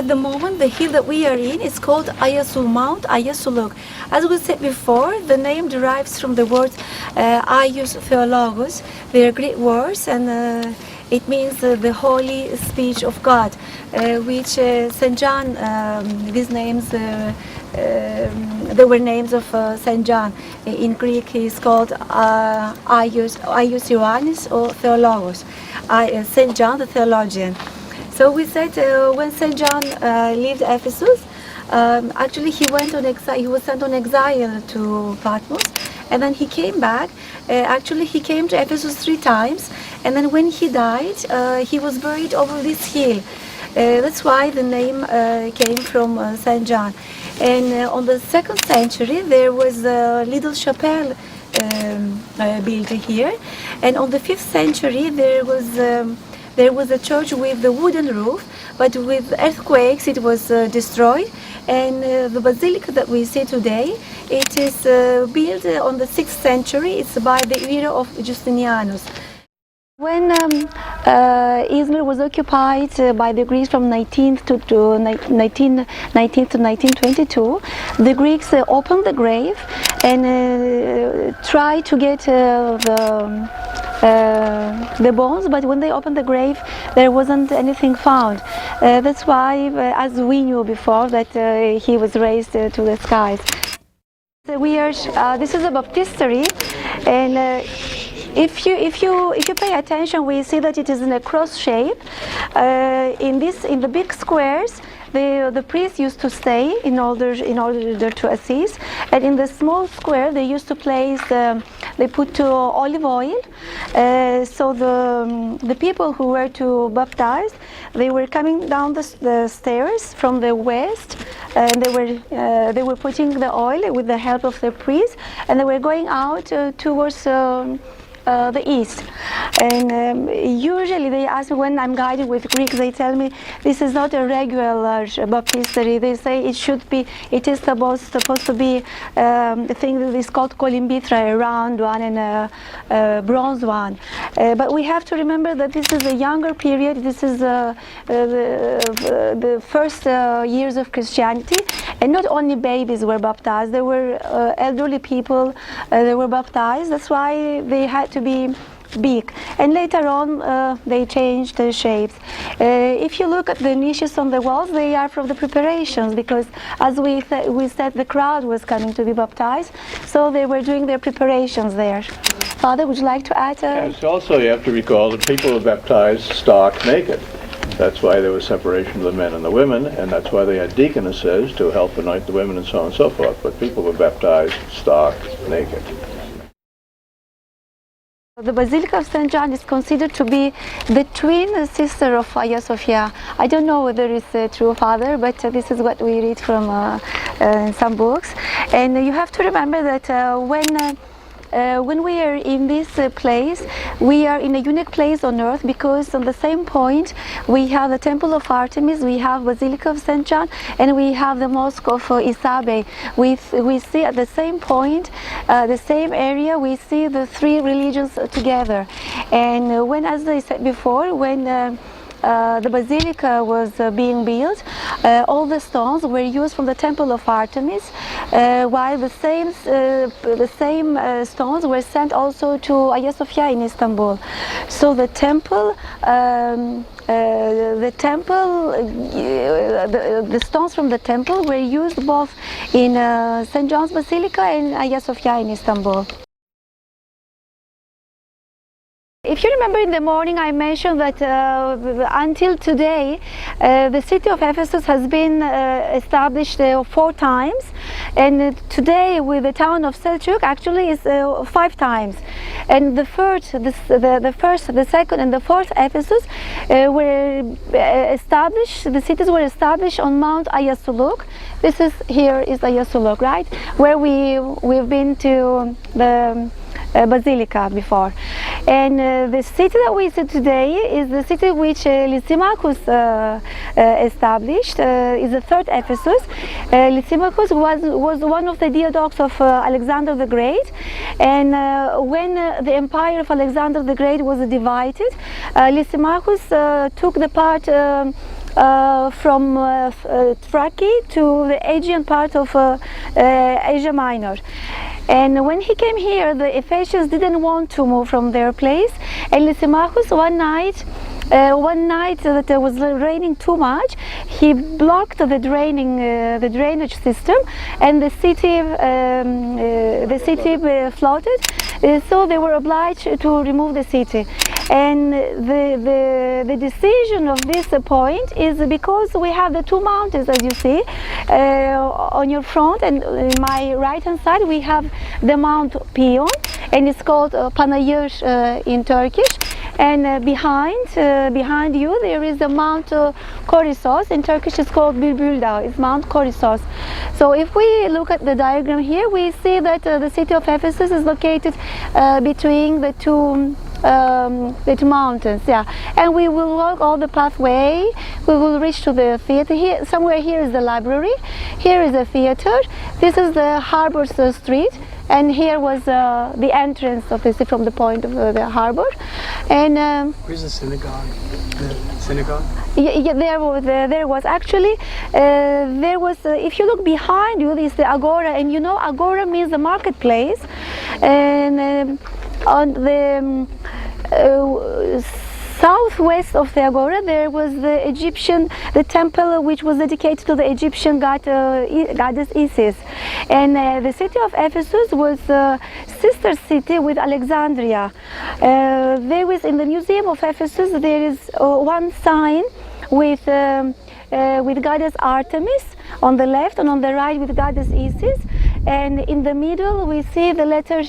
at the moment, the hill that we are in is called Ayasul Mount, Ayasuluk. As we said before, the name derives from the word Ayus Theologos. They are Greek words, and it means the holy speech of God, which St. John, these names, they were names of St. John. In Greek, he is called Aios Ioannis or Theologos, St. John the theologian. So we said when St. John lived Ephesus, actually he went on exile. He was sent on exile to Patmos, and then he came back. Actually, he came to Ephesus 3 times, and then when he died, he was buried over this hill. That's why the name came from St. John. And on the 2nd century, there was a little chapel built here, and on the 5th century, there was a church with a wooden roof, but with earthquakes it was destroyed. And the basilica that we see today, it is built on the 6th century. It's by the era of Justinianus. When Izmir was occupied by the Greeks from 19th to 1922, the Greeks opened the grave and tried to get the bones, but when they opened the grave, there wasn't anything found. That's why, as we knew before, that he was raised to the skies. This is a baptistry, and if you pay attention, we see that it is in a cross shape. In the big squares, the priests used to stay in order to assist, and in the small square they used to place they put olive oil. So the people who were to baptize, they were coming down the stairs from the west, and they were putting the oil with the help of the priest, and they were going out towards the east. And usually they ask me, when I'm guided with Greeks, they tell me this is not a regular baptistry. They say it is supposed to be the thing that is called colimbithra, a round one and a bronze one. But we have to remember that this is a younger period. This is the first years of Christianity, and not only babies were baptized. There were elderly people that were baptized. That's why they had to be big, and later on they changed the shapes. If you look at the niches on the walls, they are from the preparations, because as we said, the crowd was coming to be baptized, so they were doing their preparations there. Father, would you like to add? Yes, also you have to recall that people were baptized stark naked. That's why there was separation of the men and the women, and that's why they had deaconesses to help anoint the women and so on and so forth. But people were baptized stark naked. The Basilica of St. John is considered to be the twin sister of Hagia Sophia. I don't know whether it's true, Father, but this is what we read from some books. And you have to remember that when we are in this place, we are in a unique place on earth, because on the same point we have the Temple of Artemis, we have Basilica of St. John, and we have the Mosque of Isabe. We see at the same point, the same area, we see the 3 religions together. And when, as I said before, when the basilica was being built, all the stones were used from the Temple of Artemis, while the same stones were sent also to Hagia Sophia in Istanbul. So the stones from the temple were used both in St. John's Basilica and Hagia Sophia in Istanbul. If you remember, in the morning I mentioned that until today the city of Ephesus has been established 4 times, and today with the town of Selçuk actually is 5 times. And the first, the second and the fourth Ephesus were established, the cities were established on Mount Ayasuluk. This is, here is Ayasuluk, right? Where we've been to the Basilica before. And the city that we see today is the city which Lysimachus established, is the 3rd Ephesus. Lysimachus was one of the deodocs of Alexander the Great, and when the empire of Alexander the Great was divided, Lysimachus took the part from Turkey to the Aegean part of Asia Minor. And when he came here, the Ephesians didn't want to move from their place. And Lysimachus, one night that it was raining too much, he blocked the drainage system, and the city flooded. So they were obliged to remove the city. And the decision of this point is because we have the two mountains, as you see, on your front, and in my right hand side we have the Mount Piyon, and it's called Panayır in Turkish. And behind you there is the Mount Korissos. In Turkish it's called Bülbül Dağı. It's Mount Korissos. So if we look at the diagram here, we see that the city of Ephesus is located between the two mountains, yeah. And we will walk all the pathway. We will reach to the theater. Here, somewhere here is the library. Here is the theater. This is the Harbor Street. And here was the entrance of the city from the point of the harbor. And where's the synagogue? The synagogue? Yeah, there was actually if you look behind you, is the agora, and you know agora means the marketplace. And on the southwest of the agora there was the temple which was dedicated to the Egyptian goddess Isis. And the city of Ephesus was a sister city with Alexandria. There was, in the museum of Ephesus, there is one sign with goddess Artemis on the left, and on the right with goddess Isis. And in the middle we see the letter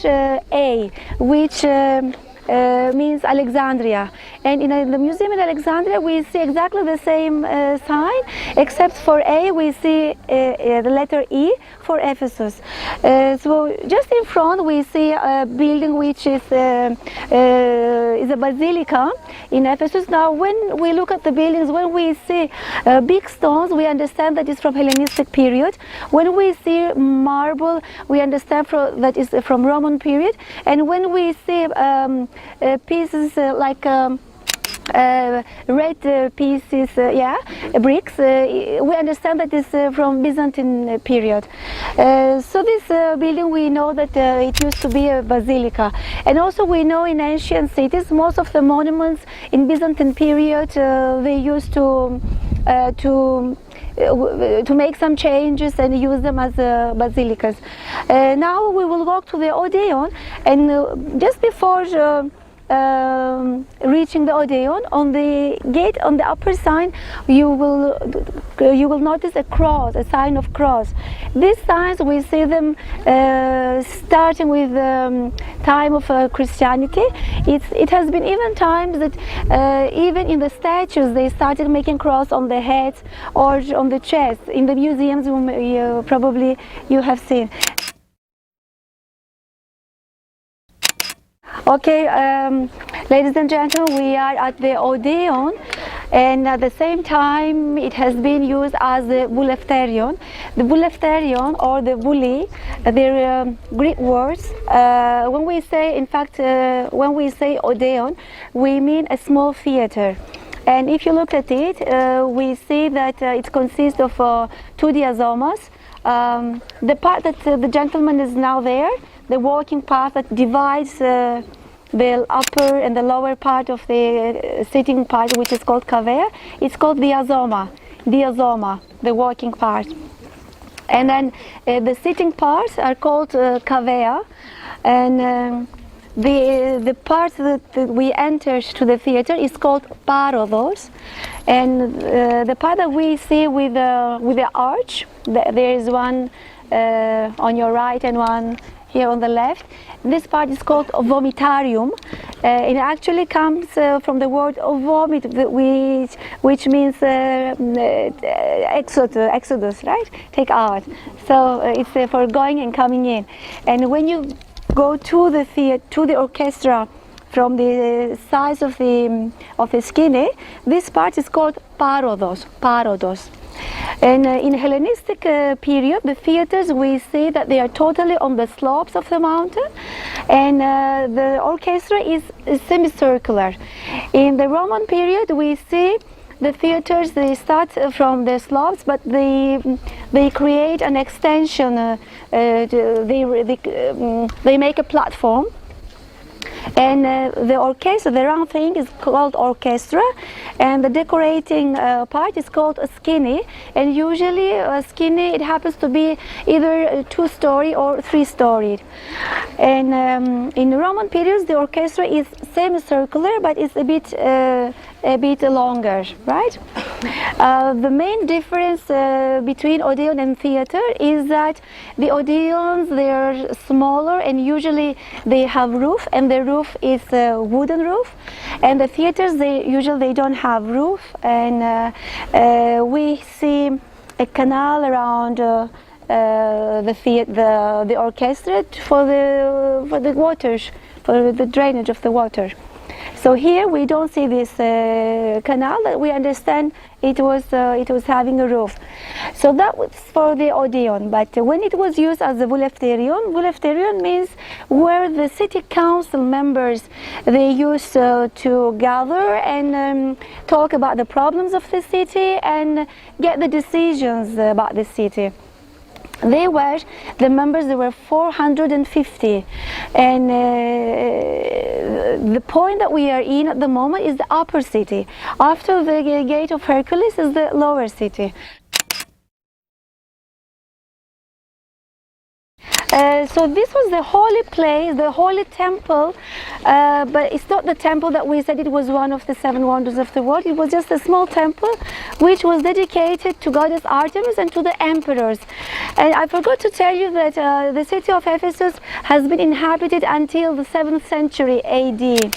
A, which means Alexandria. And in the museum in Alexandria we see exactly the same sign, except for A we see the letter E for Ephesus. So just in front we see a building which is a basilica in Ephesus. Now when we look at the buildings, when we see big stones, we understand that it's from Hellenistic period. When we see marble, we understand that is from Roman period. And when we see pieces like red pieces, bricks, we understand that it's from Byzantine period. So this building, we know that it used to be a basilica. And also we know in ancient cities, most of the monuments in Byzantine period, they used to make some changes and use them as basilicas. Now we will walk to the Odeon, and just before reaching the Odeon, on the gate on the upper sign you will notice a cross, a sign of cross. These signs, we see them starting with the time of Christianity. It has been even times that even in the statues they started making cross on the heads or on the chest. In the museums probably you have seen. Okay, ladies and gentlemen, we are at the Odeon, and at the same time it has been used as the bouleuterion. The bouleuterion or the boule, they're Greek words. When we say, in fact, when we say Odeon, we mean a small theater. And if you look at it, we see that it consists of two diazomas. The part that the gentleman is now there, the walking path that divides the upper and the lower part of the sitting part, which is called cavea, it's called diazoma, the walking part. And then the sitting parts are called cavea, and the part that we enter to the theater is called parodos. And the part that we see with the arch, there is one on your right and one here on the left. This part is called vomitarium. It actually comes from the word vomit, which means exodus, right? Take out. So it's for going and coming in. And when you go to the theater, to the orchestra, from the size of the skinny, this part is called parodos. And in Hellenistic period, the theaters, we see that they are totally on the slopes of the mountain, and the orchestra is semicircular. In the Roman period, we see the theaters, they start from the slopes, but they create an extension. They make a platform. And the orchestra, the round thing, is called orchestra, and the decorating part is called a skinny. And usually a skinny, it happens to be either 2-story or 3-storied. And in the Roman periods, the orchestra is semicircular, but it's a bit longer, right? The main difference between Odeon and theater is that the Odeons, they're smaller, and usually they have roof, and the roof is a wooden roof, and the theaters, they don't have roof, and we see a canal around the orchestra for the waters, for the drainage of the water. So here we don't see this canal. We understand it was having a roof. So that was for the Odeon. But when it was used as a Voulefterion means where the city council members, they used to gather and talk about the problems of the city and get the decisions about the city. The members, there were 450, and the point that we are in at the moment is the upper city. After the gate of Hercules is the lower city. So this was the holy place, the holy temple, but it's not the temple that we said it was one of the 7 wonders of the world. It was just a small temple which was dedicated to goddess Artemis and to the emperors. And I forgot to tell you that the city of Ephesus has been inhabited until the 7th century AD.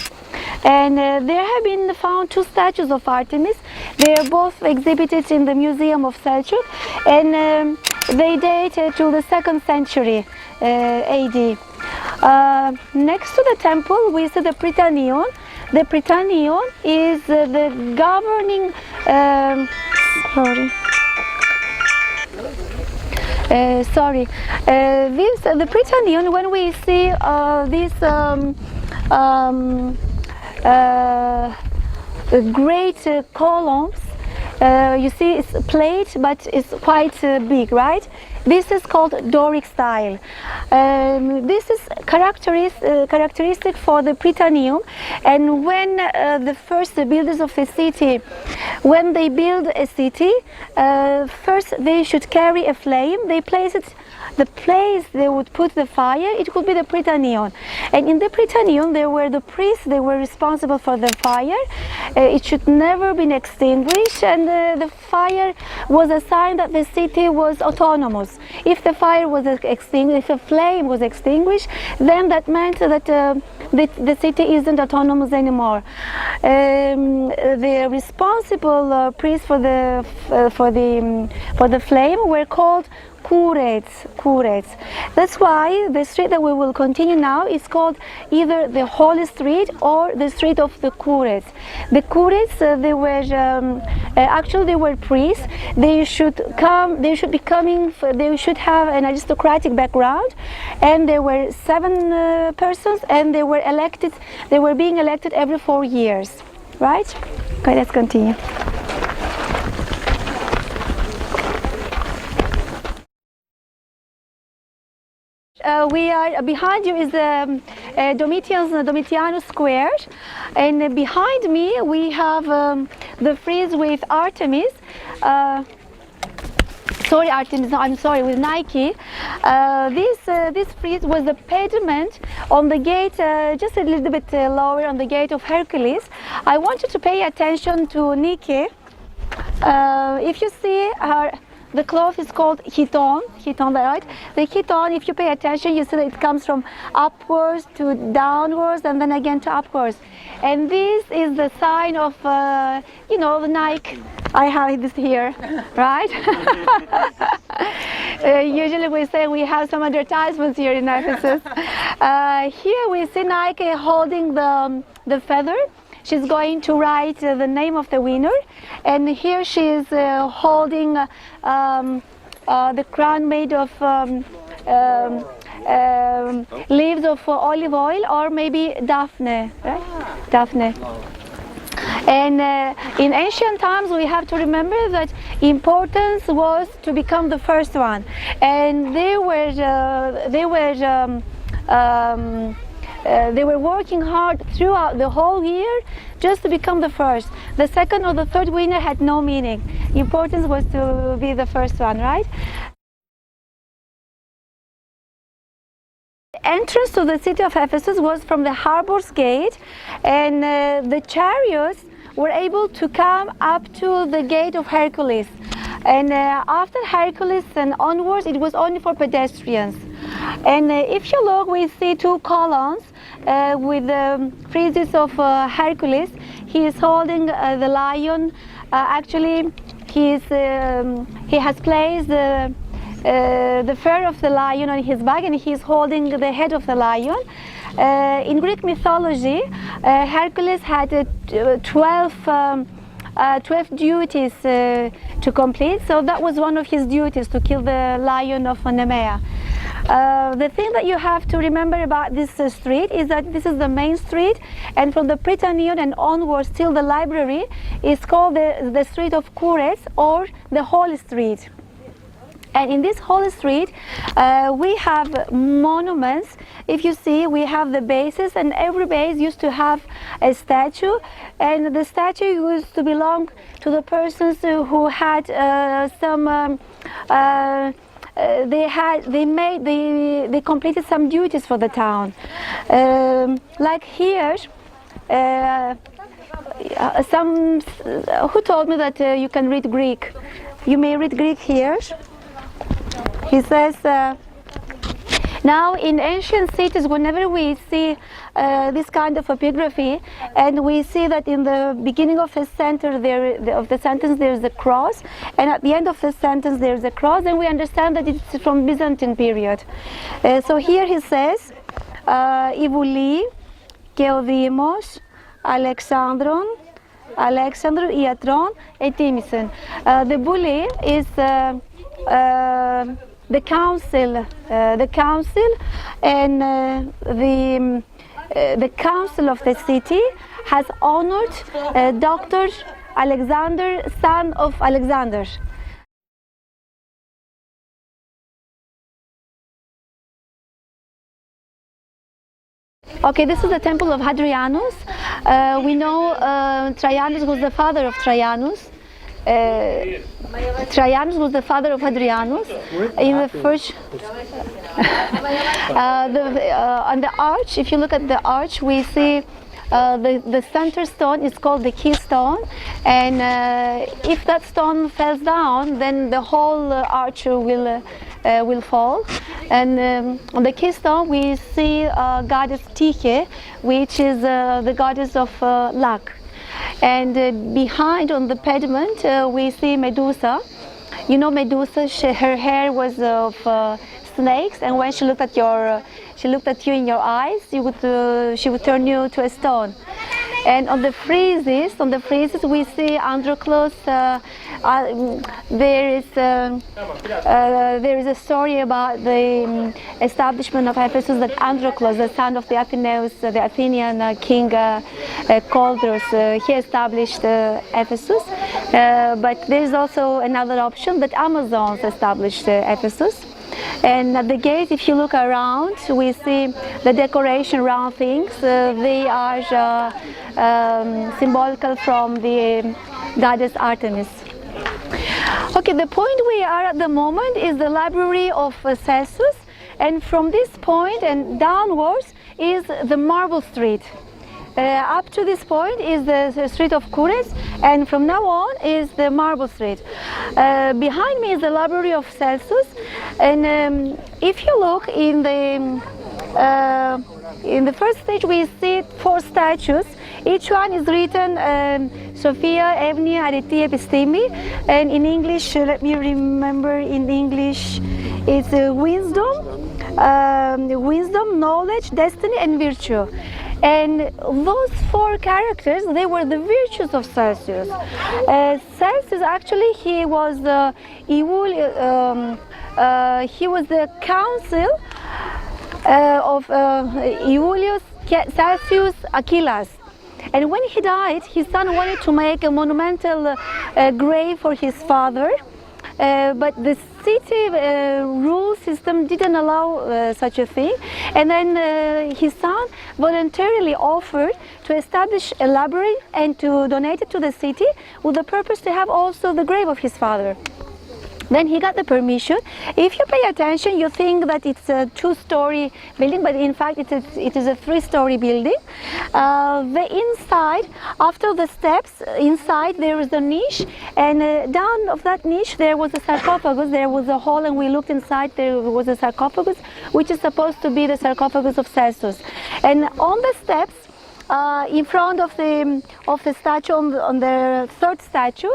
And there have been found 2 statues of Artemis. They are both exhibited in the Museum of Selçuk, and they date to the 2nd century AD. Next to the temple, we see the Prytaneon. The Prytaneon is the governing. The Prytaneon. When we see these great columns, you see it's plate, but it's quite big, right? This is called Doric style. This is characteristic for the Prytaneum. And when the first builders of a city, when they build a city, first they should carry a flame. They place it. The place they would put the fire, it could be the Prytaneon. And in the Prytaneon, there were the priests, they were responsible for the fire. It should never be extinguished, and the fire was a sign that the city was autonomous. If the fire was extinguished, if a flame was extinguished, then that meant that the city isn't autonomous anymore. The responsible priests for the flame were called Curates. That's why the street that we will continue now is called either the Holy Street or the Street of the Curates. The Curates, they were actually they were priests. They should have an aristocratic background, and there were 7 persons, and they were elected. They were being elected every 4 years, right? Okay, let's continue. We are behind you is the Domitianus Square, and behind me we have the frieze with Artemis. With Nike. This frieze was the pediment on the gate, just a little bit lower on the gate of Hercules. I want you to pay attention to Nike. If you see her. The cloth is called chiton, right? The chiton, if you pay attention, you see that it comes from upwards to downwards and then again to upwards. And this is the sign of, the Nike. I have this here, right? Usually we say we have some advertisements here in Ephesus. Here we see Nike holding the feather. She's going to write the name of the winner, and here she is holding the crown made of leaves of olive oil, or maybe daphne, right? Daphne. And in ancient times, we have to remember that importance was to become the first one, and they were working hard throughout the whole year just to become the first. The second or the third winner had no meaning. Importance was to be the first one, right? Entrance to the city of Ephesus was from the harbor's gate, and the chariots were able to come up to the gate of Hercules. And after Hercules and onwards, it was only for pedestrians. And if you look, we see two columns with the friezes of Hercules. He is holding the lion. Actually, he has placed the fur of the lion on his back, and he is holding the head of the lion. In Greek mythology, Hercules had 12 duties to complete, so that was one of his duties, to kill the lion of Nemea. The thing that you have to remember about this street is that this is the main street, and from the Prytaneum and onwards till the library is called the street of Koures, or the Holy Street. And in this Holy Street, we have monuments. If you see, we have the bases, and every base used to have a statue, and the statue used to belong to the persons who had they completed some duties for the town. Like here, who told me that you can read Greek? You may read Greek here. He says, now in ancient cities, whenever we see this kind of epigraphy, and we see that in the beginning of the sentence there is a cross, and at the end of the sentence there is a cross, then we understand that it's from Byzantine period. So here he says, η Βουλή και ο Δήμος Αλέξανδρων ιατρών ετίμησεν. The bully is the council, and the council of the city has honored Dr. Alexander, son of Alexander. Okay, this is the temple of Hadrianus. We know Trajanus was the father of Trajanus. Trajanus was the father of Hadrianus. In the first, on the arch, if you look at the arch, we see the center stone is called the keystone, and if that stone falls down, then the whole arch will fall. And on the keystone, we see goddess Tyche, which is the goddess of luck. And behind, on the pediment, we see Medusa. You know Medusa, her hair was of snakes, and when she looked at you in your eyes, she would turn you to a stone. And on the friezes, we see Androclus. There is a story about the establishment of Ephesus, that Androclus, the son of the Athenian king Coldrus, he established Ephesus. But there is also another option, that Amazons established Ephesus. And at the gate, if you look around, we see the decoration round things. They are symbolical from the goddess Artemis. Okay, the point we are at the moment is the library of Celsus, and from this point and downwards is the Marble Street. Up to this point is the street of Koures, and from now on is the Marble Street. Behind me is the library of Celsus, and if you look in the first stage, we see 4 statues. Each one is written Sophia, Evnia, Arete, Epistemi, and in English, let me remember, in English it's wisdom, knowledge, destiny, and virtue. And those 4 characters, they were the virtues of Celsus. Celsus, actually, he was the council of Iulius Celsius Achillas. And when he died, his son wanted to make a monumental grave for his father, but the city rule system didn't allow such a thing. And then his son voluntarily offered to establish a library and to donate it to the city with the purpose to have also the grave of his father. Then he got the permission. If you pay attention, you think that it's a two-story building, but in fact it is a three-story building. The inside, after the steps, inside there is a niche, and down of that niche there was a sarcophagus. There was a hole, and we looked inside. There was a sarcophagus, which is supposed to be the sarcophagus of Celsus. And on the steps, in front of the statue, on the third statue,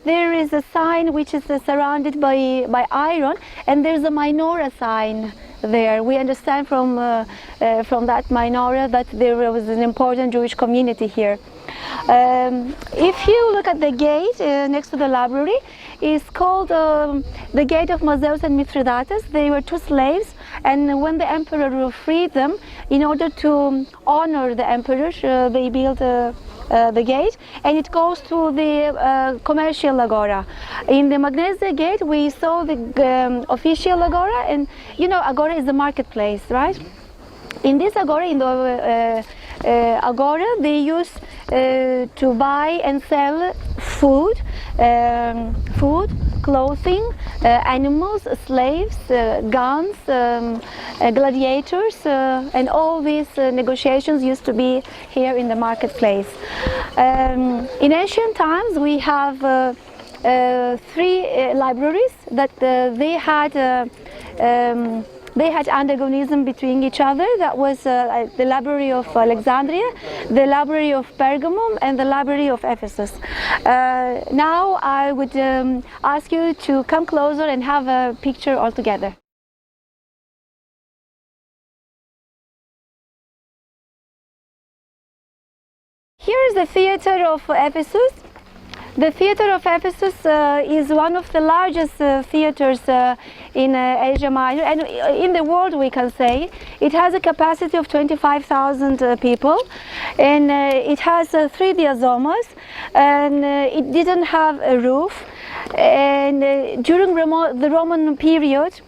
there is a sign which is surrounded by iron, and there's a menorah sign there. We understand from that menorah that there was an important Jewish community here. If you look at the gate next to the library, it's called the Gate of Mazeus and Mithridates. They were two slaves, and when the emperor freed them, in order to honor the emperor, they built the gate, and it goes to the commercial agora. In the Magnese gate, we saw the official agora, and you know, agora is the marketplace, right? In this agora, in the agora, they used to buy and sell food, clothing, animals, slaves, guns, gladiators, and all these negotiations used to be here in the marketplace. In ancient times, we have three libraries that they had antagonism between each other. That was the Library of Alexandria, the Library of Pergamum, and the Library of Ephesus. Now I would ask you to come closer and have a picture all together. Here is the theater of Ephesus. The theater of Ephesus is one of the largest theaters in Asia Minor, and in the world, we can say. It has a capacity of 25,000 people, and it has 3 diazomas, and it didn't have a roof. And during the Roman period,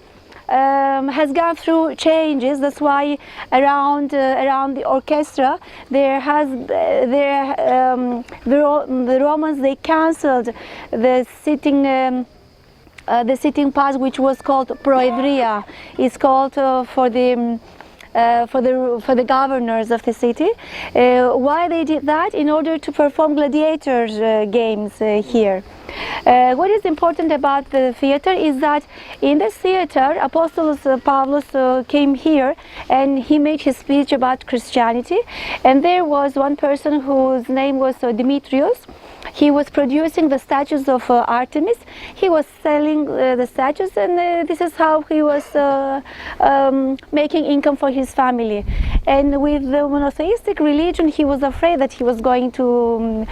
has gone through changes. That's why around the orchestra the Romans, they cancelled the sitting part, which was called proedria. It's called for the governors of the city. Why they did that? In order to perform gladiators games here. What is important about the theater is that in this theater, Apostolos Pavlos came here and he made his speech about Christianity, and there was one person whose name was Demetrius. He was producing the statues of Artemis. He was selling the statues, and this is how he was making income for his family. And with the monotheistic religion, he was afraid that he was going to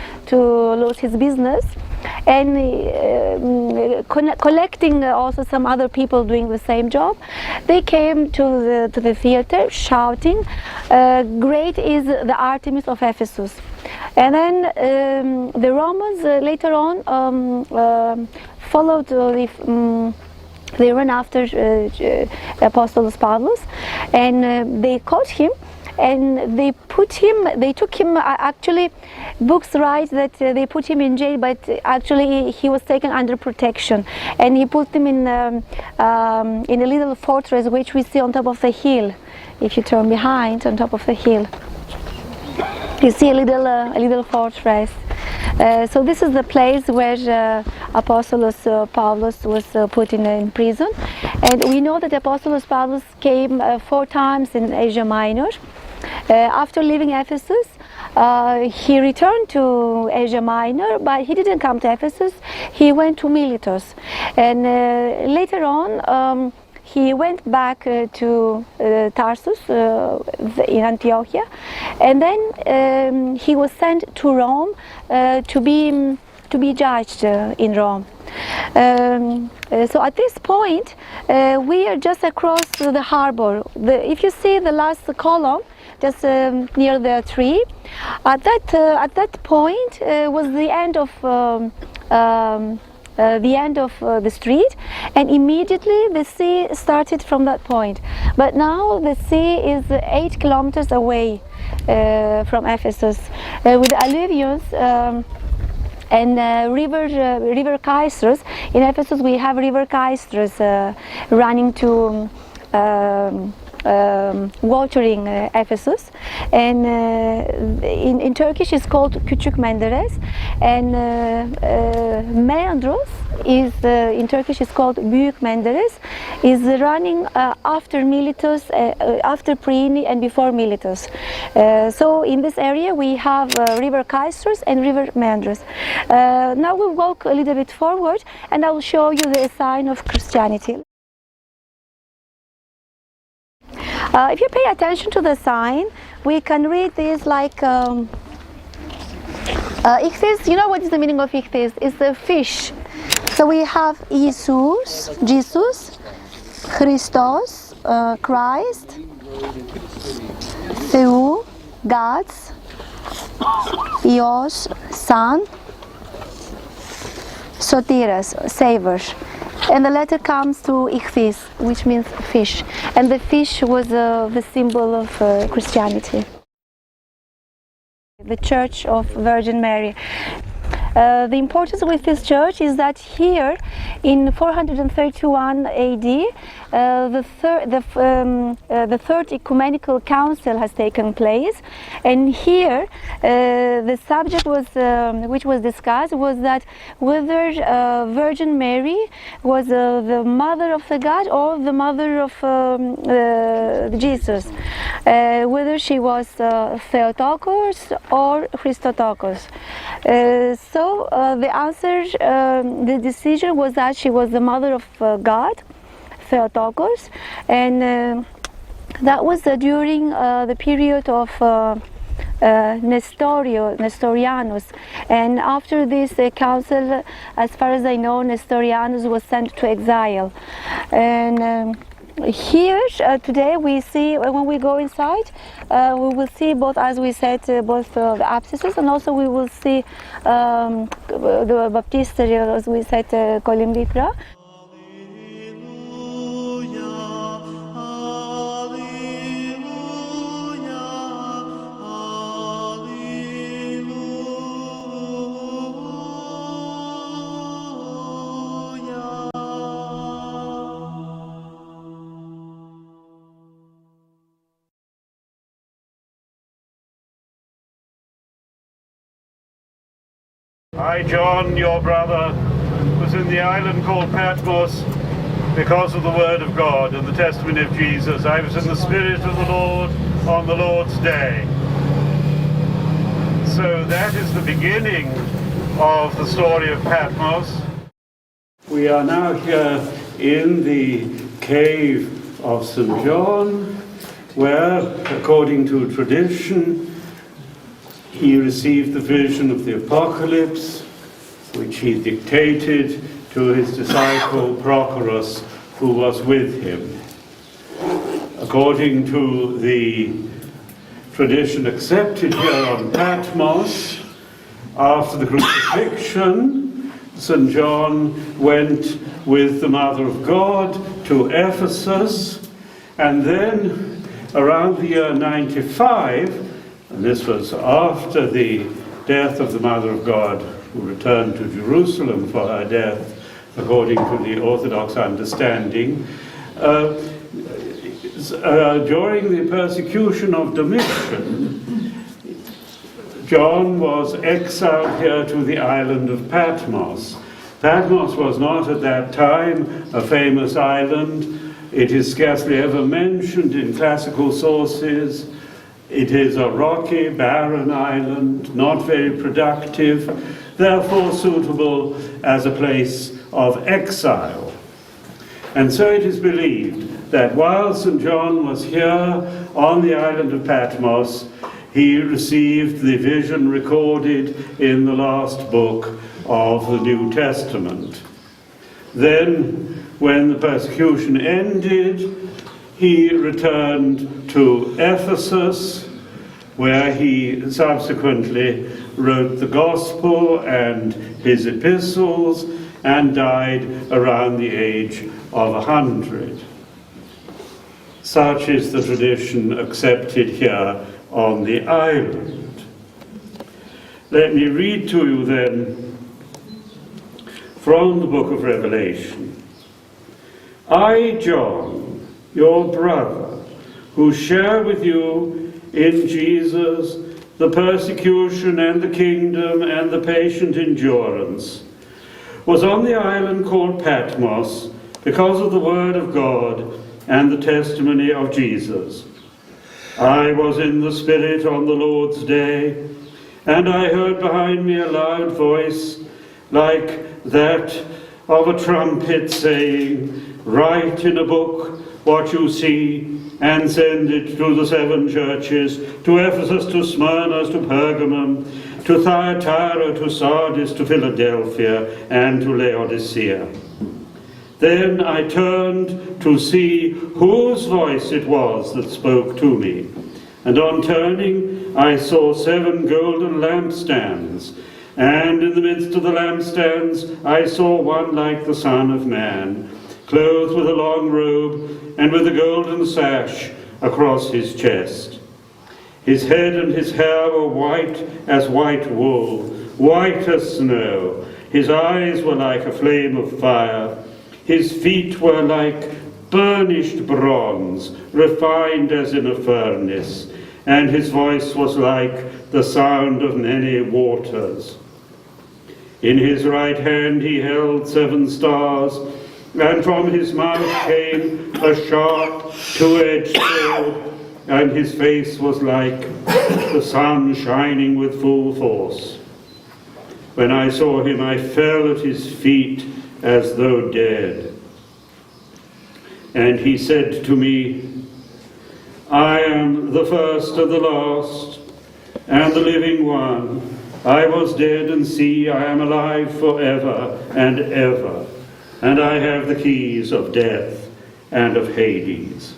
lose his business. And collecting also some other people doing the same job, they came to the theater shouting, "Great is the Artemis of Ephesus." And then the Romans later on followed they ran after Apostolos Pavlos, and they caught him, and they took him, actually books write that they put him in jail, but actually he was taken under protection, and he put him in a little fortress which we see on top of the hill. If you turn behind, on top of the hill, you see a little fortress. So this is the place where Apostolos Pavlos was put in prison, and we know that Apostolos Pavlos came 4 times in Asia Minor. After leaving Ephesus, he returned to Asia Minor, but he didn't come to Ephesus. He went to Miletus, and later on he went back to Tarsus in Antiochia, and then he was sent to Rome to be judged in Rome. So at this point, we are just across the harbor. If you see the last column, just near the tree. At that point was the end of the street, and immediately the sea started from that point. But now the sea is 8 kilometers away from Ephesus, with alluvions and river Kaistros. In Ephesus we have river Kaistros running to watering Ephesus, and in Turkish it's called Küçük Menderes, and Meandros is in Turkish is called Büyük Menderes, is running after Miletus, after Priene and before Miletus. So in this area we have river Kaistros and river Meandros. Now we'll walk a little bit forward and I will show you the sign of Christianity. If you pay attention to the sign, we can read this like ichthys. You know what is the meaning of ichthys? It's the fish. So we have Jesus, Christos, Christ, Theou, God's, Ios, Son, Sotiras, Savior. And the letter comes to ichthys, which means fish. And the fish was the symbol of Christianity. The Church of Virgin Mary. The importance with this church is that here in 431 AD the third ecumenical council has taken place, and here the subject was which was discussed was that whether Virgin Mary was the mother of the God or the mother of Jesus, whether she was Theotokos or Christotokos. So the answer, the decision was that she was the mother of God, Theotokos, and that was during the period of Nestorianus, and after this council, as far as I know, Nestorianus was sent to exile. And here today we see, when we go inside, we will see both, as we said, both the abscesses, and also we will see the baptistery, as we said, Colimbitra. I, John, your brother, was in the island called Patmos because of the word of God and the testimony of Jesus. I was in the Spirit of the Lord on the Lord's day. So that is the beginning of the story of Patmos. We are now here in the cave of St. John, where, according to tradition, he received the vision of the Apocalypse, which he dictated to his disciple Prochorus, who was with him. According to the tradition accepted here on Patmos, after the crucifixion, St. John went with the Mother of God to Ephesus, and then around the year 95, and this was after the death of the Mother of God, who returned to Jerusalem for her death, according to the Orthodox understanding. During the persecution of Domitian, John was exiled here to the island of Patmos. Patmos was not at that time a famous island. It is scarcely ever mentioned in classical sources. It is a rocky, barren island, not very productive, therefore suitable as a place of exile. And so it is believed that while St. John was here on the island of Patmos, he received the vision recorded in the last book of the New Testament. Then, when the persecution ended, he returned to Ephesus, where he subsequently wrote the Gospel and his epistles and died around the age of 100. Such is the tradition accepted here on the island. Let me read to you then from the book of Revelation. I, John, your brother, who share with you in Jesus the persecution and the kingdom and the patient endurance, was on the island called Patmos because of the word of God and the testimony of Jesus. I was in the Spirit on the Lord's day, and I heard behind me a loud voice like that of a trumpet saying, write in a book what you see and send it to the 7 churches, to Ephesus, to Smyrna, to Pergamum, to Thyatira, to Sardis, to Philadelphia, and to Laodicea. Then I turned to see whose voice it was that spoke to me. And on turning, I saw 7 golden lampstands. And in the midst of the lampstands, I saw one like the Son of Man, clothed with a long robe and with a golden sash across his chest. His head and his hair were white as white wool, white as snow. His eyes were like a flame of fire. His feet were like burnished bronze, refined as in a furnace, and his voice was like the sound of many waters. In his right hand he held 7 stars, and from his mouth came a sharp, 2-edged sword, and his face was like the sun shining with full force. When I saw him, I fell at his feet as though dead. And he said to me, I am the first and the last, and the living one. I was dead, and see, I am alive forever and ever, and I have the keys of death and of Hades.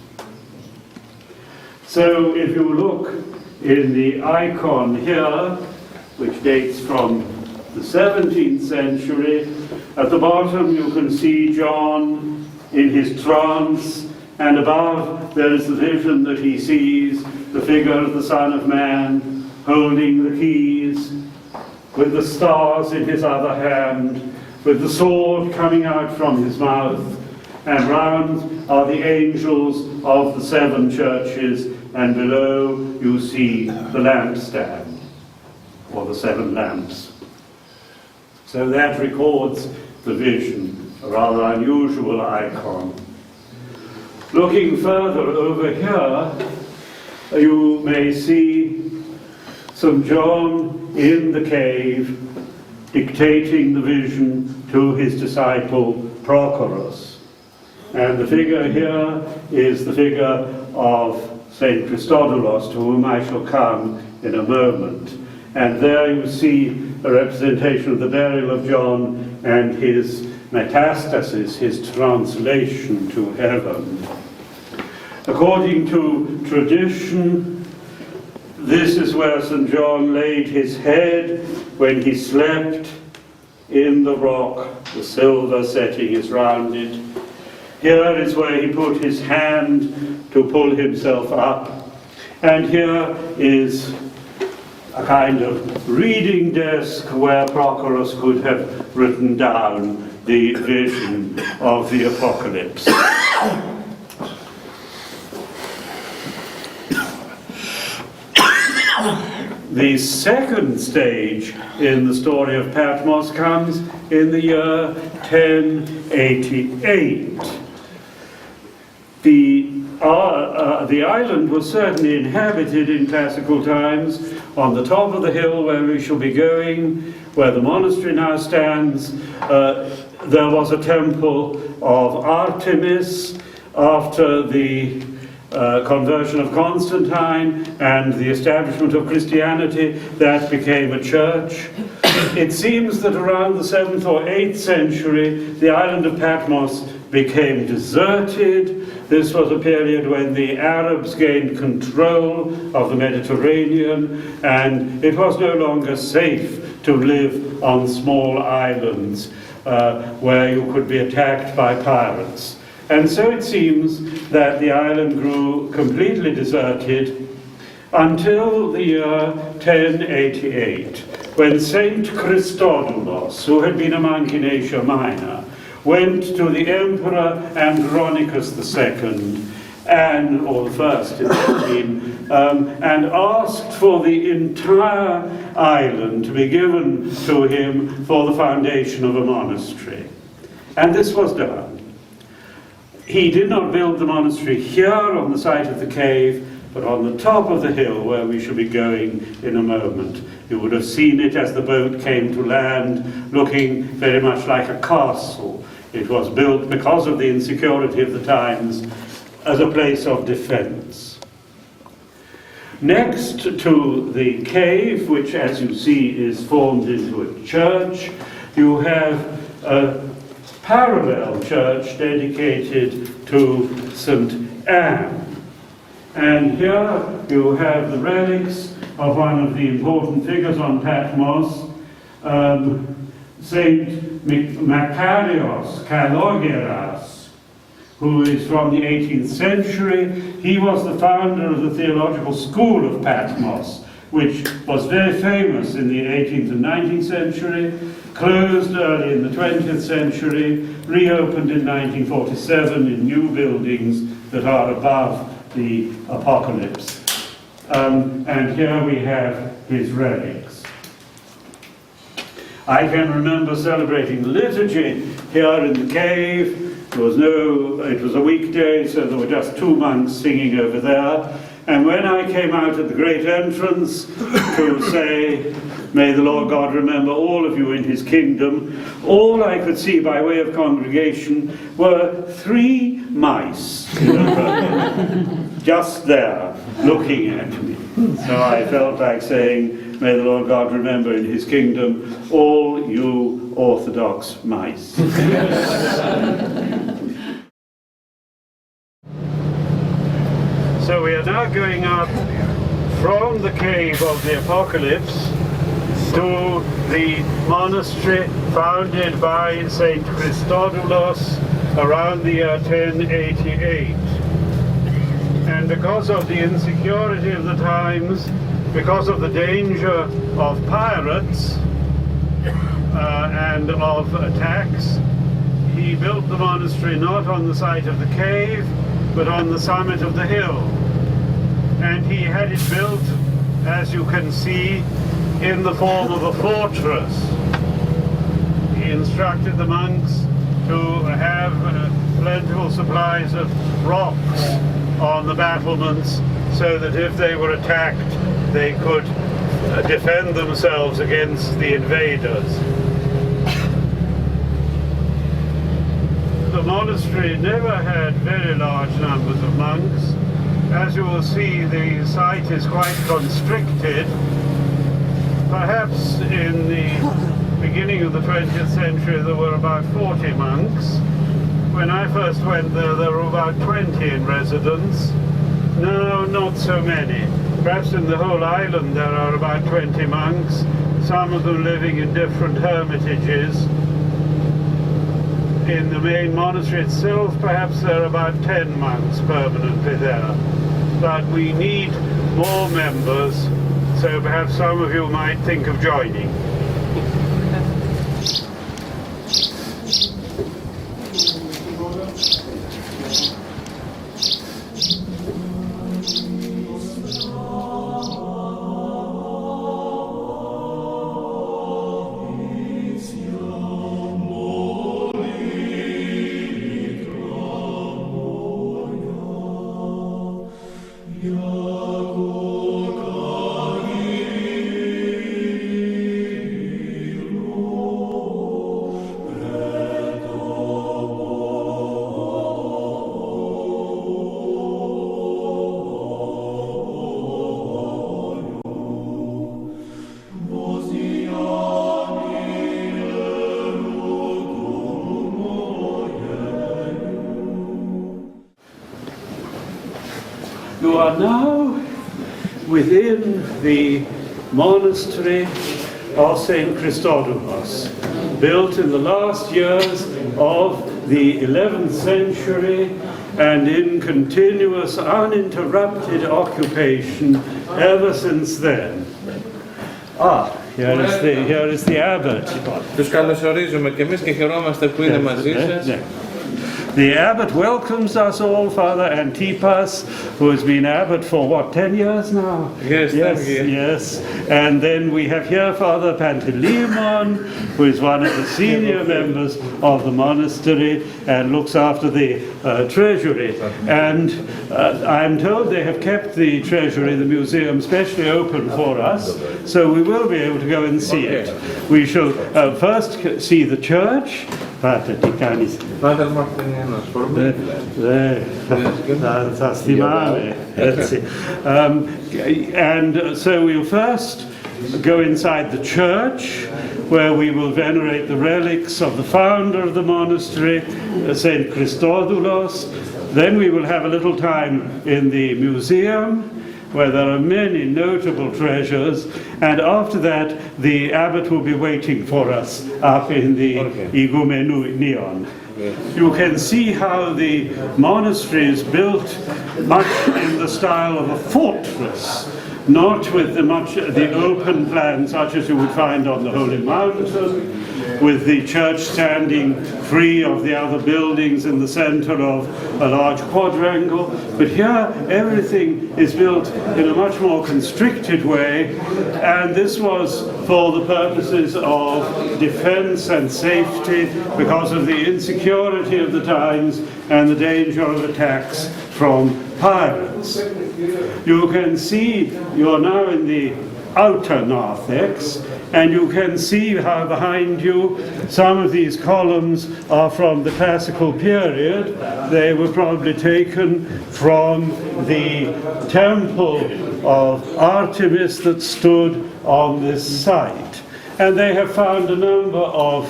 So if you look in the icon here, which dates from the 17th century, at the bottom you can see John in his trance, and above there is the vision that he sees, the figure of the Son of Man holding the keys, with the stars in his other hand, with the sword coming out from his mouth, and round are the angels of the 7 churches, and below you see the lampstand, or the 7 lamps. So that records the vision, a rather unusual icon. Looking further over here, you may see St. John in the cave dictating the vision to his disciple Prochorus. And the figure here is the figure of St. Christodolos, to whom I shall come in a moment. And there you see a representation of the burial of John and his metastasis, his translation to heaven. According to tradition, this is where St. John laid his head when he slept in the rock. The silver setting is round it. Here is where he put his hand to pull himself up. And here is a kind of reading desk where Prochorus could have written down the vision of the apocalypse. The second stage in the story of Patmos comes in the year 1088. The island was certainly inhabited in classical times. On the top of the hill where we shall be going, where the monastery now stands, there was a temple of Artemis. After the conversion of Constantine and the establishment of Christianity, that became a church. It seems that around the 7th or 8th century, the island of Patmos became deserted. This was a period when the Arabs gained control of the Mediterranean, and it was no longer safe to live on small islands where you could be attacked by pirates. And so it seems that the island grew completely deserted until the year 1088, when Saint Christodoulos, who had been a monk in Asia Minor, went to the Emperor Andronicus II, or the first it had been, and asked for the entire island to be given to him for the foundation of a monastery. And this was done. He did not build the monastery here on the site of the cave, but on the top of the hill where we shall be going in a moment. You would have seen it as the boat came to land, looking very much like a castle. It was built, because of the insecurity of the times, as a place of defense. Next to the cave, which as you see is formed into a church, you have a parallel church dedicated to St. Anne. And here you have the relics of one of the important figures on Patmos, Saint Makarios Kalogeras, who is from the 18th century. He was the founder of the theological school of Patmos, which was very famous in the 18th and 19th century, closed early in the 20th century, reopened in 1947 in new buildings that are above the Apocalypse. And here we have his relics. I can remember celebrating the liturgy here in the cave. It was a weekday, so there were just 2 monks singing over there. And when I came out at the great entrance to say, "May the Lord God remember all of you in his kingdom," all I could see by way of congregation were 3 mice just there looking at me. So I felt like saying, "May the Lord God remember in his kingdom all you Orthodox mice." So we are now going up from the cave of the Apocalypse to the monastery founded by Saint Christodoulos around the year 1088. And because of the insecurity of the times, because of the danger of pirates and of attacks, he built the monastery not on the site of the cave, but on the summit of the hill. And he had it built, as you can see, in the form of a fortress. He instructed the monks to have plentiful supplies of rocks on the battlements, so that if they were attacked, they could defend themselves against the invaders. The monastery never had very large numbers of monks. As you will see, the site is quite constricted. Perhaps in the beginning of the 20th century there were about 40 monks. When I first went there, there were about 20 in residence. Now, not so many. Perhaps in the whole island there are about 20 monks, some of them living in different hermitages. In the main monastery itself, perhaps there are about 10 monks permanently there. But we need more members, so perhaps some of you might think of joining. You are now within the monastery of St. Christodoulos, built in the last years of the 11th century and in continuous uninterrupted occupation ever since then. Here is the abbot. Τους καλωσορίζουμε και εμείς και χαιρόμαστε που είναι μαζί σας. The abbot welcomes us all, Father Antipas, who has been abbot for what, 10 years now? Yes, yes. And then we have here Father Panteleimon, who is one of the senior members of the monastery and looks after the treasury. And I'm told they have kept the treasury, the museum, specially open for us, so we will be able to go and see it. We shall first see the church. Πάτε, τι κάνεις. Πάτερ Μαρτινιάνος, θα θυμάμαι, έτσι. And so we'll first go inside the church, where we will venerate the relics of the founder of the monastery, St. Christodoulos. Then we will have a little time in the museum, where there are many notable treasures, and after that the abbot will be waiting for us up in the Igoumeneion. You can see how the monastery is built much in the style of a fortress, not with the open plan such as you would find on the Holy Mountain, with the church standing free of the other buildings in the center of a large quadrangle. But here everything is built in a much more constricted way, and this was for the purposes of defense and safety because of the insecurity of the times and the danger of attacks from pirates. You can see you're now in the outer narthex, and you can see how behind you some of these columns are from the classical period. They were probably taken from the temple of Artemis that stood on this site. And they have found a number of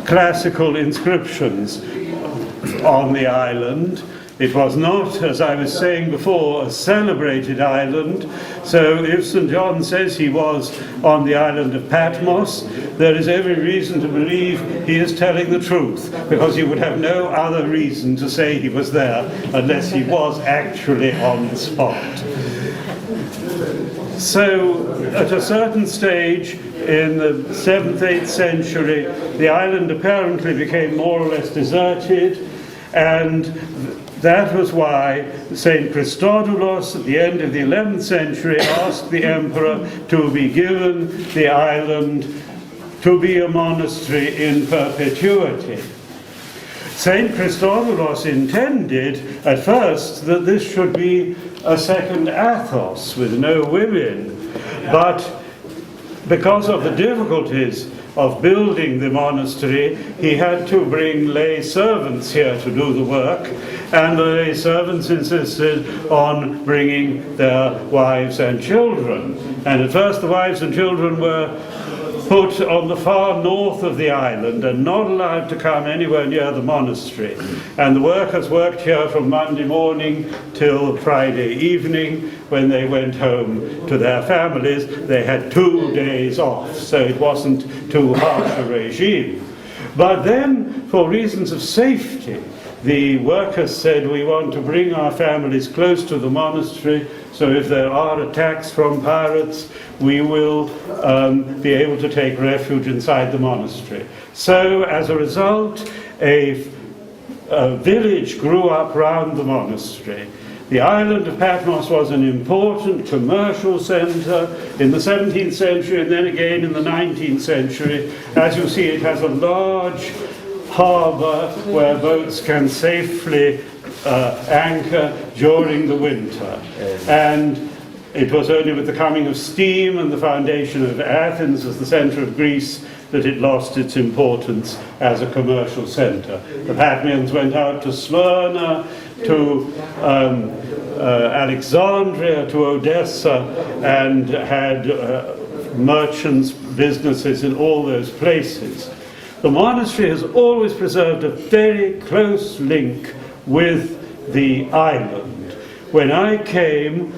classical inscriptions on the island. It was not, as I was saying before, a celebrated island, so if St. John says he was on the island of Patmos, there is every reason to believe he is telling the truth, because he would have no other reason to say he was there unless he was actually on the spot. So, at a certain stage in the 7th, 8th century, the island apparently became more or less deserted, and that was why St. Christodoulos, at the end of the 11th century, asked the emperor to be given the island to be a monastery in perpetuity. St. Christodoulos intended at first that this should be a second Athos with no women, but because of the difficulties of building the monastery, he had to bring lay servants here to do the work, and the lay servants insisted on bringing their wives and children. And at first the wives and children were put on the far north of the island and not allowed to come anywhere near the monastery. And the workers worked here from Monday morning till Friday evening. When they went home to their families, they had 2 days off, so it wasn't too harsh a regime. But then, for reasons of safety, the workers said, we want to bring our families close to the monastery, so if there are attacks from pirates, we will be able to take refuge inside the monastery. So, as a result, a village grew up round the monastery. The island of Patmos was an important commercial center in the 17th century and then again in the 19th century. As you see, it has a large harbor where boats can safely anchor during the winter. And it was only with the coming of steam and the foundation of Athens as the center of Greece that it lost its importance as a commercial center. The Patmians went out to Smyrna, to Alexandria, to Odessa, and had merchants, businesses in all those places. The monastery has always preserved a very close link with the island. when I came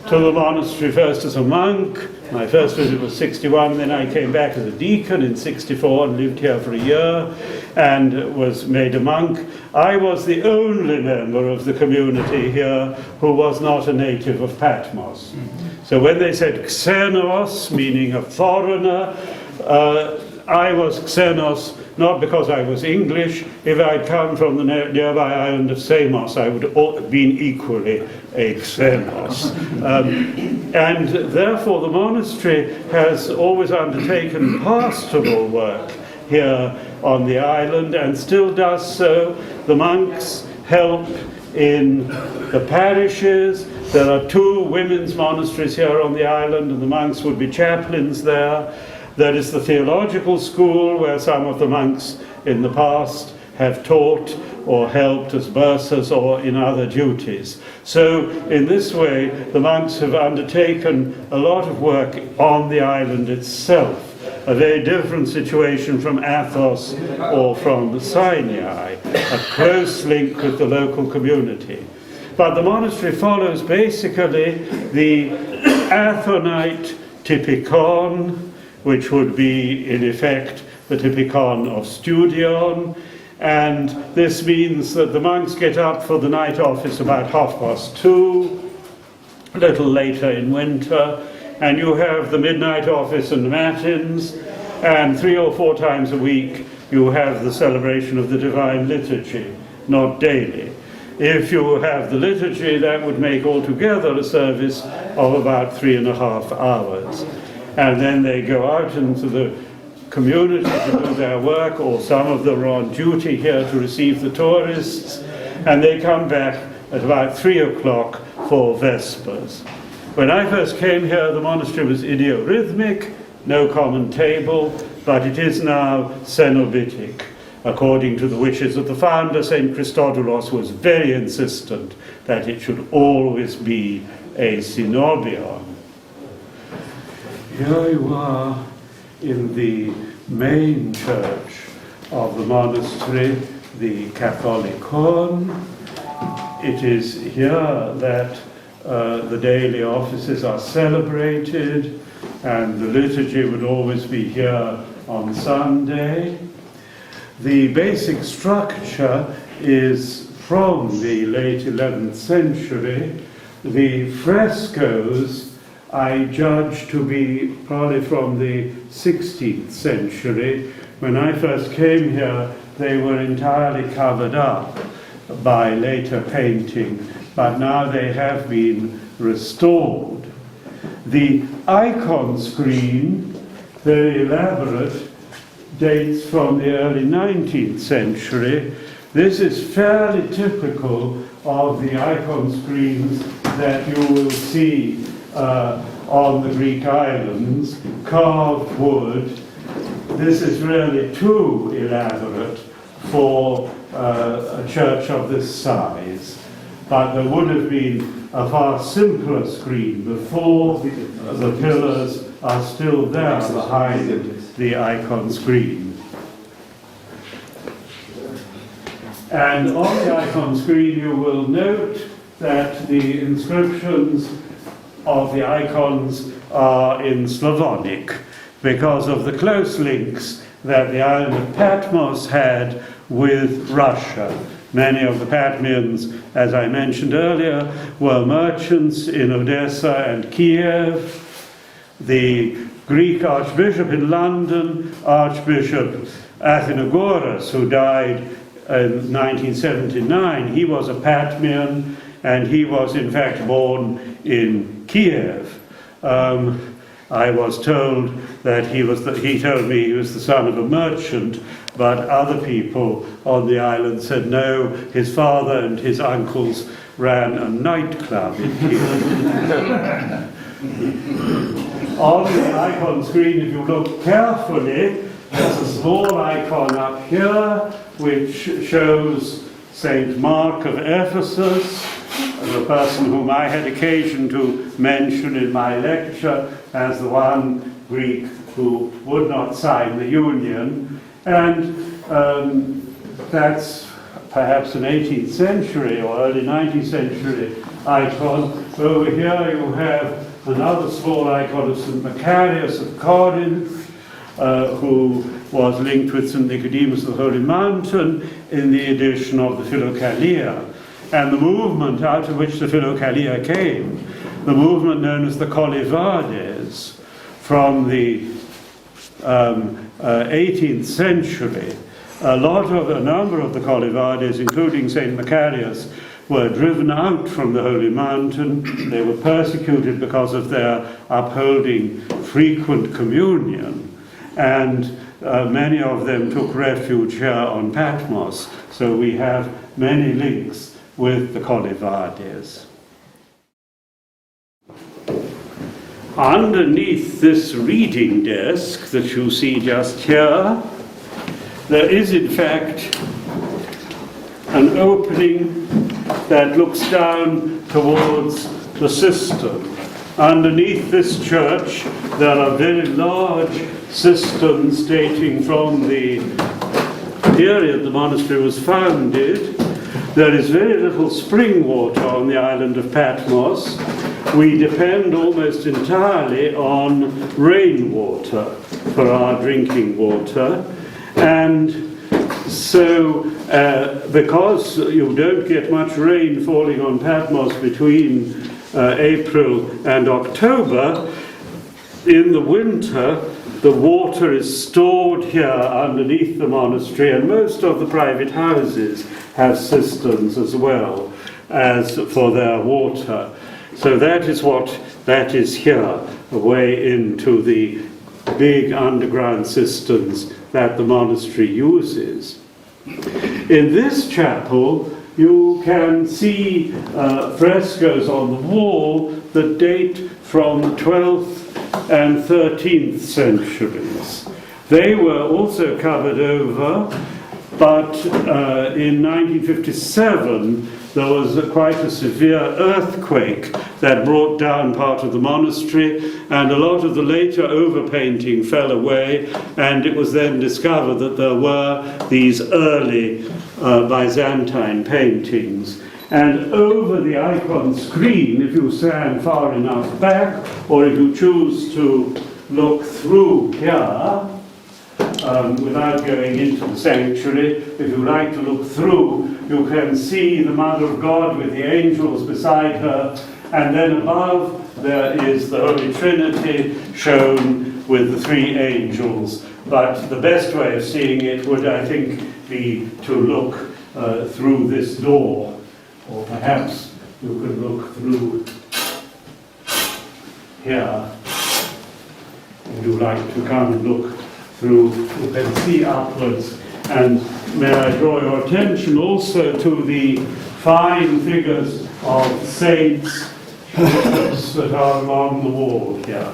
to the monastery first as a monk, my first visit was 61, then I came back as a deacon in 64 and lived here for a year and was made a monk. I was the only member of the community here who was not a native of Patmos. So when they said xenos, meaning a foreigner, I was xenos not because I was English. If I'd come from the nearby island of Samos, I would have been equally a xenos. And therefore the monastery has always undertaken pastoral work here on the island and still does so. The monks help in the parishes. There are 2 women's monasteries here on the island, and the monks would be chaplains there. There is the theological school where some of the monks in the past have taught or helped as bursars or in other duties. So in this way, the monks have undertaken a lot of work on the island itself, a very different situation from Athos or from Sinai, a close link with the local community. But the monastery follows basically the Athonite typikon, which would be, in effect, the typikon of Studion, and this means that the monks get up for the night office about 2:30, a little later in winter, and you have the midnight office and matins, and 3 or 4 times a week you have the celebration of the Divine Liturgy, not daily. If you have the liturgy, that would make altogether a service of about 3.5 hours. And then they go out into the community to do their work, or some of them are on duty here to receive the tourists, and they come back at about 3 o'clock for Vespers. When I first came here, the monastery was idiorhythmic, no common table, but it is now cenobitic, according to the wishes of the founder. St. Christodoulos was very insistent that it should always be a synobion. Here you are in the main church of the monastery, the Catholicon. It is here that the daily offices are celebrated, and the liturgy would always be here on Sunday. The basic structure is from the late 11th century. The frescoes I judge to be probably from the 16th century. When I first came here, they were entirely covered up by later painting, but now they have been restored. The icon screen, very elaborate, dates from the early 19th century. This is fairly typical of the icon screens that you will see on the Greek islands, carved wood. This is really too elaborate for a church of this size, but there would have been a far simpler screen before the pillars are still there behind the icon screen. And on the icon screen you will note that the inscriptions of the icons are in Slavonic because of the close links that the island of Patmos had with Russia. Many of the Patmians, as I mentioned earlier, were merchants in Odessa and Kiev. The Greek Archbishop in London, Archbishop Athenagoras, who died in 1979, he was a Patmian, and he was in fact born in Kiev. I was told that he told me he was the son of a merchant, but other people on the island said no, his father and his uncles ran a nightclub in Kiev. On the icon screen, if you look carefully, there's a small icon up here which shows Saint Mark of Ephesus, the person whom I had occasion to mention in my lecture as the one Greek who would not sign the Union. And that's perhaps an 18th century or early 19th century icon. Over here you have another small icon of St. Macarius of Corinth, who was linked with St. Nicodemus of the Holy Mountain in the edition of the Philokalia. And the movement out of which the Philokalia came, the movement known as the Colivades, from the 18th century, a number of the Colivades, including St. Macarius, were driven out from the Holy Mountain. They were persecuted because of their upholding frequent communion, and many of them took refuge here on Patmos. So we have many links with the Colivades. Underneath this reading desk that you see just here, there is in fact an opening that looks down towards the cistern. Underneath this church there are very large cisterns dating from the period the monastery was founded. There is very little spring water on the island of Patmos. We depend almost entirely on rainwater for our drinking water. And so, because you don't get much rain falling on Patmos between April and October, in the winter the water is stored here underneath the monastery, and most of the private houses have cisterns as well as for their water. So that is what that is here, away into the big underground cisterns that the monastery uses. In this chapel you can see frescoes on the wall that date from the 12th and 13th centuries. They were also covered over, but in 1957 there was quite a severe earthquake that brought down part of the monastery, and a lot of the later overpainting fell away, and it was then discovered that there were these early Byzantine paintings. And over the icon screen, if you stand far enough back, or if you choose to look through here, without going into the sanctuary, if you like to look through, you can see the Mother of God with the angels beside her, and then above there is the Holy Trinity shown with the three angels. But the best way of seeing it would, I think, be to look through this door, or perhaps you could look through here. If you like to come and look through, you can see upwards. And may I draw your attention also to the fine figures of saints that are along the wall here.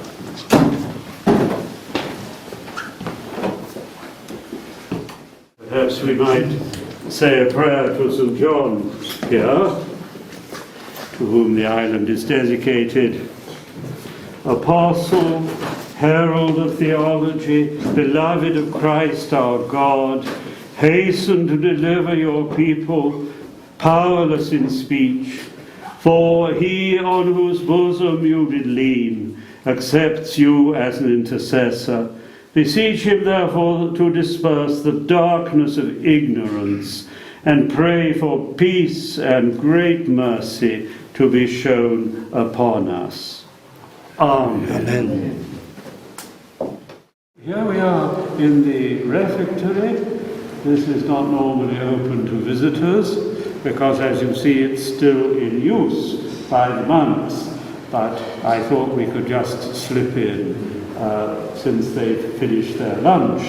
Perhaps we might say a prayer to St. John here, to whom the island is dedicated. Apostle, herald of theology, beloved of Christ our God, hasten to deliver your people, powerless in speech, for he on whose bosom you did lean accepts you as an intercessor. Beseech him therefore to disperse the darkness of ignorance, and pray for peace and great mercy to be shown upon us. Amen. Amen. Here we are in the refectory. This is not normally open to visitors because, as you see, it's still in use by the monks. But I thought we could just slip in since they've finished their lunch.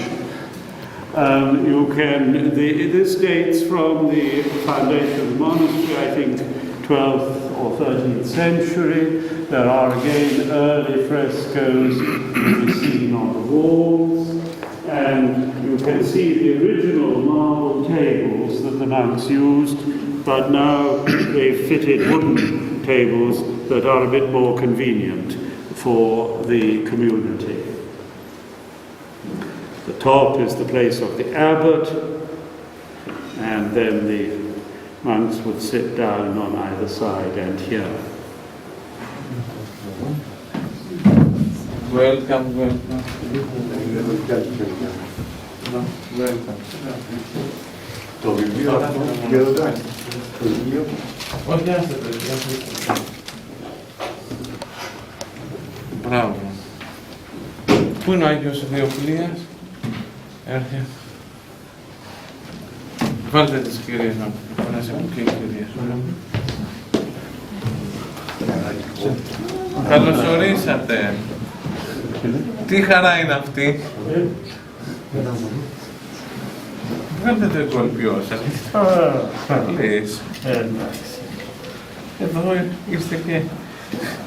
This dates from the foundation of the monastery, I think 12th or 13th century. There are again early frescoes to be seen on the walls, and you can see the original marble tables that the monks used, but now they've fitted wooden tables that are a bit more convenient for the community. The top is the place of the abbot, and then the monks would sit down on either side and hear. Welcome, welcome. Welcome. Το βιβλίο αυτό γέροντα, το βιβλίο. Όχι, άστε το. Μπράβο. Πού είναι ο Άγιος Θεοφυλίας? Έρχε. Βάλτε τις κυρίες να σε πού και οι κυρίες. Καλώς ορίσατε. Τι χαρά είναι αυτή. Βγάλτε το εικολπιό σας. Λες. Εδώ είστε και...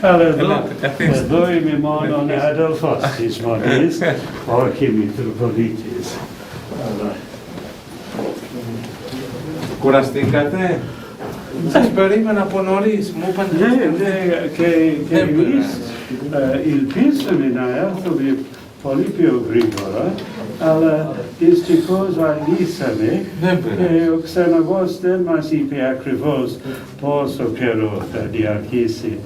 Αλλά Ελάτε, εδώ είμαι μόνο αδελφός της Μονής, όχι Μητροπολίτης. Κουραστήκατε. Σας περίμενα από νωρίς. Μου είπαν... Ναι, και εμείς ελπίσαμε να έρθουμε πολύ πιο γρήγορα, αλλά δυστυχώς αργήσαμε και ο ξεναγός δεν μας είπε ακριβώς πόσο καιρό θα διαρκήσει.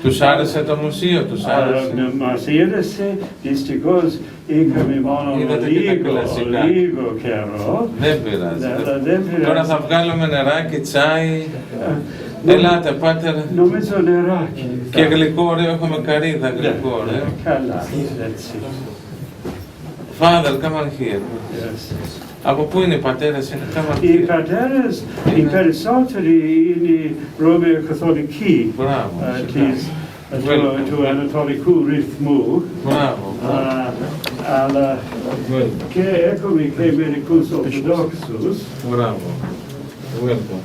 Τους άρεσε το μουσείο, τους άρεσε. Μας άρεσε, δυστυχώς είχαμε μόνο λίγο καιρό. Δεν πειράζει. Τώρα θα βγάλουμε νεράκι, τσάι. Ελάτε, πάτερ. Νομίζω νεράκι. Και γλυκό ωραίο, έχουμε καρύδα γλυκό ωραίο. Καλά, έτσι. Father, come on here. Από πού είναι οι πατέρες, είναι come on here. Οι πατέρες, οι περισσότεροι είναι Ρωμαιοκαθολικοί του Ανατολικού ρυθμού. Μπράβο. Αλλά και έχουμε και μερικούς Ορθοδόξους. Μπράβο. Welcome.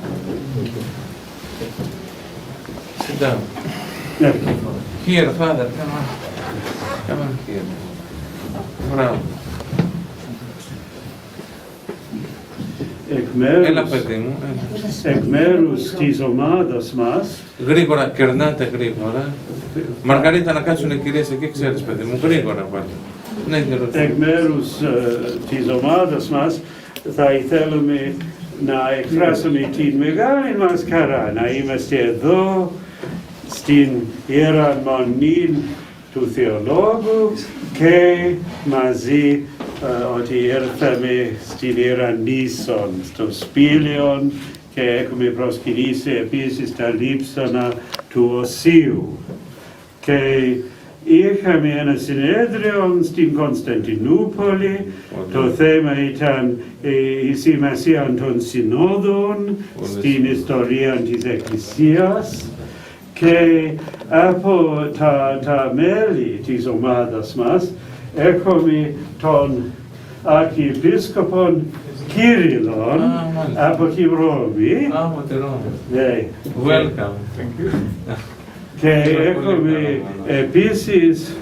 Sit down. Here, Father, come on. Come on here. Μπράβο. Έλα, παιδί μου. Εκ μέρους της ομάδας μας. Γρήγορα, κερνάτε γρήγορα. Μαργαρίτα, να κάτσουν οι κυρίες εκεί, ξέρεις, παιδί μου. Γρήγορα πάλι. Ναι, εκ μέρους της ομάδας μας θα ήθελαμε να εκφράσουμε την μεγάλη μας χαρά να είμαστε εδώ στην Ιερά Μονή του Θεολόγου και μαζί ότι ήρθαμε στην Ιερά Νήσον, στο Σπήλαιον και έχουμε προσκυνήσει επίσης τα λείψανα του Οσίου. Και είχαμε ένα συνέδριο στην Κωνσταντινούπολη, το θέμα ήταν η σημασία των συνόδων στην ιστορία της Εκκλησίας και από τα μέλη της ομάδας μας έχουμε τον Αρχιεπίσκοπο Κύριλλον από τη Ρώμη. Από τη Ρώμη. Welcome. Και έχουμε επίσης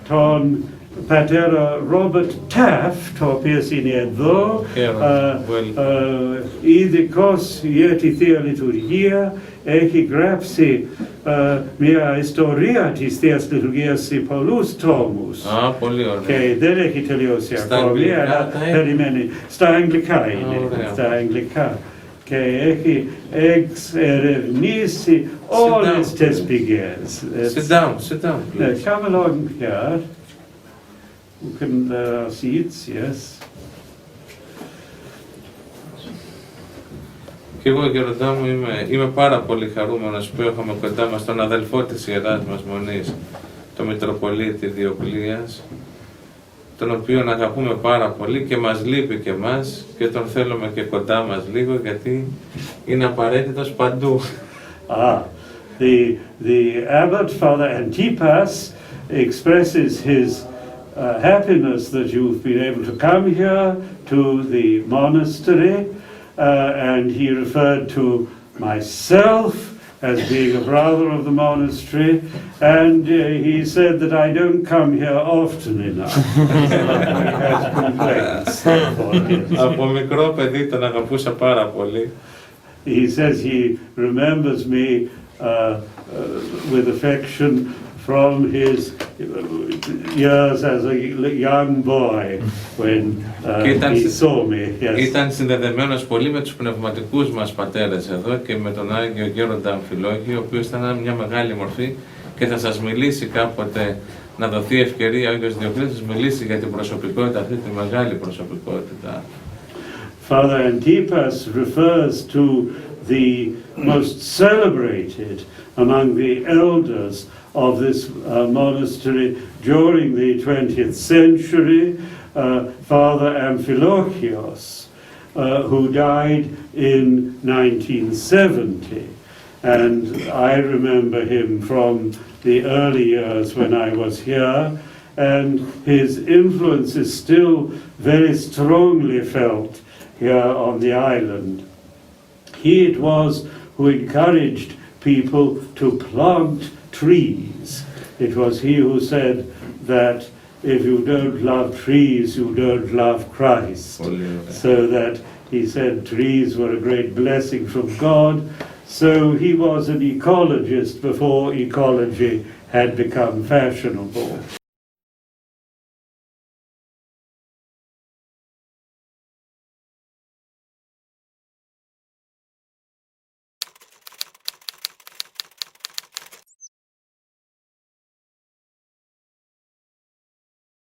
τον πατέρα Ρόμπερτ Τάφτ, ο οποίος είναι εδώ, ειδικός για τη Θεία Λειτουργία, έχει γράψει μια ιστορία της Θείας Λειτουργίας σε πολλούς τόμους. Πολύ ωραία. Και δεν έχει τελειώσει ακόμη, αλλά περιμένει. Στα αγγλικά είναι, στα αγγλικά. Και έχει εξερευνήσει όλες τις πηγές. Sit down, please. Come along here. You can seats, yes. Και εγώ, γεροντά μου, είμαι πάρα πολύ χαρούμενος που έχουμε κοντά μας τον αδελφό της Ιεράς μας Μονής, τον Μητροπολίτη Διοκλείας, τον οποίον αγαπούμε πάρα πολύ και μας λείπει και εμάς και τον θέλουμε και κοντά μας λίγο γιατί είναι απαραίτητος παντού. The abbot, Father Antipas, expresses his happiness that you've been able to come here to the monastery, and he referred to myself as being a brother of the monastery, and he said that I don't come here often enough. He has complaints for it. Από μικρό παιδί τον αγαπούσα πάρα πολύ. He says he remembers me with affection from his years as a young boy when he saw me. Yes. Ήταν συνδεδεμένος πολύ με τους πνευματικούς μας πατέρες εδώ και με τον Άγιο Γέροντα Αμφιλόχιο, ο οποίος ήταν μια μεγάλη μορφή και θα σας μιλήσει κάποτε, να δοθεί ευκαιρία ο Άγιος Διοκλήτης να μιλήσει για την προσωπικότητα αυτή, τη μεγάλη προσωπικότητα. Father Antipas refers to the most celebrated among the elders of this monastery during the 20th century, Father Amphilochios, who died in 1970. And I remember him from the early years when I was here, and his influence is still very strongly felt here on the island. He it was who encouraged people to plant trees. It was he who said that if you don't love trees, you don't love Christ. So that he said trees were a great blessing from God. So he was an ecologist before ecology had become fashionable.